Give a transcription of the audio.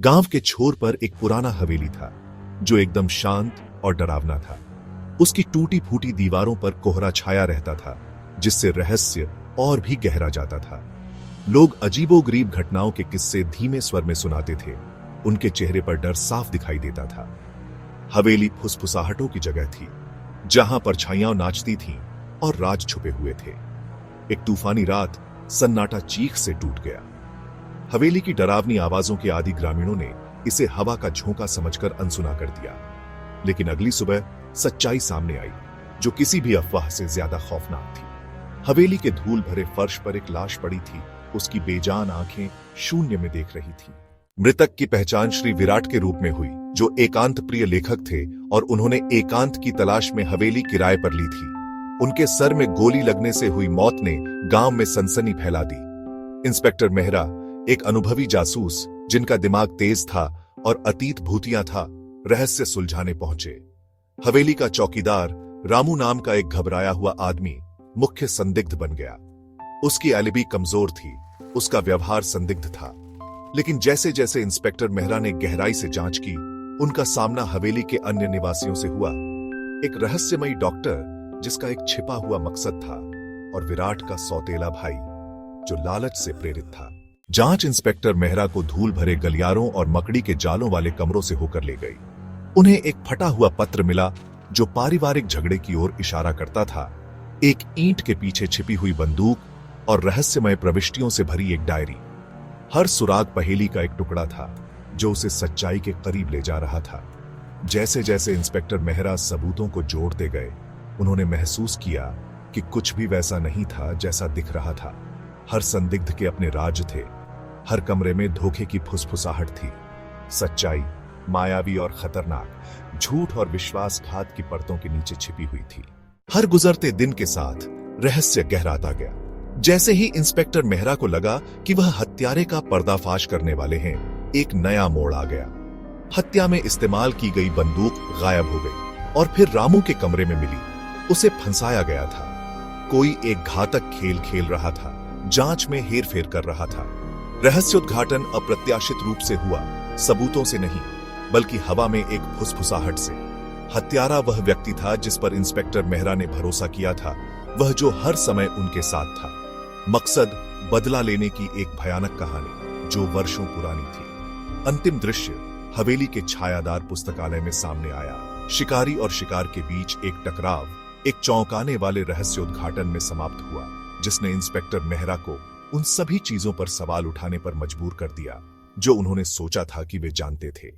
गांव के छोर पर एक पुराना हवेली था जो एकदम शांत और डरावना था। उसकी टूटी फूटी दीवारों पर कोहरा छाया रहता था, जिससे रहस्य और भी गहरा जाता था। लोग अजीबोगरीब घटनाओं के किस्से धीमे स्वर में सुनाते थे। उनके चेहरे पर डर साफ दिखाई देता था। हवेली फुसफुसाहटों की जगह थी, जहां परछाइयां नाचती थीं और राज छुपे हुए थे। एक तूफानी रात सन्नाटा चीख से टूट गया। हवेली की डरावनी आवाजों के आदि ग्रामीणों ने इसे हवा का झोंका समझकर अनसुना कर दिया। लेकिन अगली सुबह सच्चाई सामने आई, जो किसी भी अफवाह से ज्यादा खौफनाक थी। हवेली के धूल भरे फर्श पर एक लाश पड़ी थी। उसकी बेजान आंखें शून्य में देख रही थी। मृतक की पहचान श्री विराट के रूप में हुई, जो एकांत प्रिय लेखक थे और उन्होंने एकांत की तलाश में हवेली किराए पर ली थी। उनके सर में गोली लगने से हुई मौत ने गांव में सनसनी फैला दी। इंस्पेक्टर मेहरा, एक अनुभवी जासूस जिनका दिमाग तेज था और अतीत भूतिया था, रहस्य सुलझाने पहुंचे। हवेली का चौकीदार रामू नाम का एक घबराया हुआ आदमी मुख्य संदिग्ध बन गया। उसकी एलिबी कमजोर थी, उसका व्यवहार संदिग्ध था। लेकिन जैसे जैसे इंस्पेक्टर मेहरा ने गहराई से जांच की, उनका सामना हवेली के अन्य निवासियों से हुआ। एक रहस्यमयी डॉक्टर जिसका एक छिपा हुआ मकसद था, और विराट का सौतेला भाई जो लालच से प्रेरित था। जांच इंस्पेक्टर मेहरा को धूल भरे गलियारों और मकड़ी के जालों वाले कमरों से होकर ले गई। उन्हें एक फटा हुआ पत्र मिला जो पारिवारिक झगड़े की ओर इशारा करता था। एक ईंट के पीछे छिपी हुई बंदूक और रहस्यमय प्रविष्टियों से भरी एक डायरी। हर सुराग पहेली का एक टुकड़ा था जो उसे सच्चाई के करीब ले जा रहा था। जैसे जैसे इंस्पेक्टर मेहरा सबूतों को जोड़ते गए, उन्होंने महसूस किया कि कुछ भी वैसा नहीं था जैसा दिख रहा था। हर संदिग्ध के अपने राज थे। हर कमरे में धोखे की फुसफुसाहट थी। सच्चाई मायावी और खतरनाक, झूठ और विश्वासघात की परतों के नीचे छिपी हुई थी। हर गुजरते दिन के साथ रहस्य गहराता गया। जैसे ही इंस्पेक्टर मेहरा को लगा कि वह हत्यारे का पर्दाफाश करने वाले हैं, एक नया मोड़ आ गया। हत्या में इस्तेमाल की गई बंदूक गायब हो गई और फिर रामू के कमरे में मिली। उसे फंसाया गया था। कोई एक घातक खेल खेल रहा था, जांच में हेरफेर कर रहा था। रहस्योद्घाटन अप्रत्याशित रूप से हुआ, सबूतों से नहीं, बल्कि हवा में एक फुसफुसाहट से। हत्यारा वह व्यक्ति था जिस पर इंस्पेक्टर मेहरा ने भरोसा किया था, वह जो हर समय उनके साथ था। मकसद बदला लेने की एक भयानक कहानी जो वर्षों पुरानी थी। अंतिम दृश्य हवेली के छायादार पुस्तकालय में सामने आया। शिकारी और शिकार के बीच एक टकराव एक चौंकाने वाले रहस्योद्घाटन में समाप्त हुआ, जिसने इंस्पेक्टर मेहरा को उन सभी चीजों पर सवाल उठाने पर मजबूर कर दिया जो उन्होंने सोचा था कि वे जानते थे।